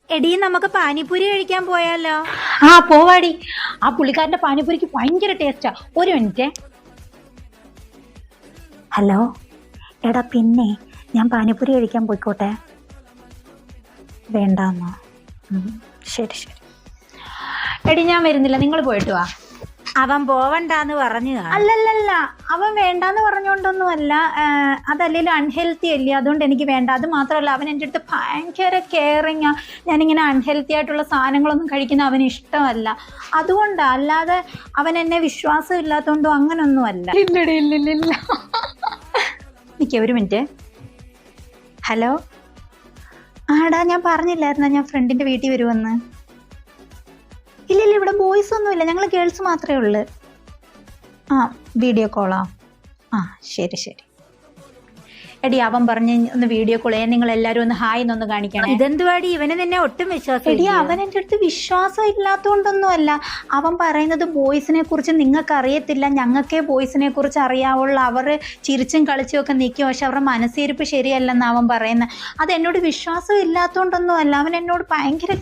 എടീ നമുക്ക് പാനിപ്പൂരി കഴിക്കാൻ പോയാലോ? ആ പോവാടി. ആ പുള്ളിക്കാരന്റെ പാനിപ്പൂരിക്ക് ഭയങ്കര ടേസ്റ്റാ. ഒരു മിനിറ്റ്. ഹലോ എടാ, പിന്നെ ഞാൻ പാനിപ്പൂരി കഴിക്കാൻ പോയിക്കോട്ടെ? വേണ്ടാന്നോ? ശരി ശരി. എടി ഞാൻ വരുന്നില്ല, നിങ്ങൾ പോയിട്ട് വാ. അവൻ പോവണ്ടാന്ന് പറഞ്ഞു കാണും. അല്ലല്ലല്ല, അവൻ വേണ്ടാന്ന് പറഞ്ഞുകൊണ്ടൊന്നുമല്ല. അതല്ലേലും അൺഹെൽത്തി അല്ലേ, അതുകൊണ്ട് എനിക്ക് വേണ്ട. അത് മാത്രമല്ല, അവൻ എൻ്റെ അടുത്ത് ഭയങ്കര കെയറിങ്ങാ. ഞാനിങ്ങനെ അൺഹെൽത്തി ആയിട്ടുള്ള സാധനങ്ങളൊന്നും കഴിക്കുന്ന അവന് ഇഷ്ടമല്ല. അതുകൊണ്ടാണ്, അല്ലാതെ അവൻ എന്നെ വിശ്വാസം ഇല്ലാത്തതുകൊണ്ടോ അങ്ങനൊന്നുമല്ല. ഇല്ലടി ഇല്ലില്ല. നിൽക്കുക ഒരു മിനിറ്റ്. ഹലോ, ആടാ, ഞാൻ പറഞ്ഞില്ലായിരുന്നോ ഞാൻ ഫ്രണ്ടിൻ്റെ വീട്ടിൽ വരുമെന്ന്? ഇല്ലില്ല, ഇവിടെ ബോയ്സ് ഒന്നുമില്ല, ഞങ്ങൾ ഗേൾസ് മാത്രമേ ഉള്ളൂ. ആ, വീഡിയോ കോളാ? ആ ശരി ശരി. എടി അവൻ പറഞ്ഞ് ഒന്ന് വീഡിയോ കോൾ ചെയ്യാൻ, നിങ്ങൾ എല്ലാവരും ഒന്ന് ഹായ് എന്നൊന്ന് കാണിക്കണം. ഇതെന്തുവാടി, ഇവന് നിന്നെ ഒട്ടും വിശ്വാസം എടി അവൻ എൻ്റെ അടുത്ത് വിശ്വാസം ഇല്ലാത്തതുകൊണ്ടൊന്നുമല്ല. അവൻ പറയുന്നത് ബോയ്സിനെ കുറിച്ച് നിങ്ങൾക്ക് അറിയത്തില്ല, ഞങ്ങൾക്കേ ബോയ്സിനെ കുറിച്ച് അറിയാവുള്ളൂ. അവർ ചിരിച്ചും കളിച്ചും ഒക്കെ നിൽക്കും, പക്ഷെ അവരുടെ മനസ്സിരിപ്പ് ശരിയല്ലെന്ന് അവൻ പറയുന്നത്. അത് എന്നോട് വിശ്വാസം ഇല്ലാത്തതുകൊണ്ടൊന്നുമല്ല, അവൻ എന്നോട് ഭയങ്കര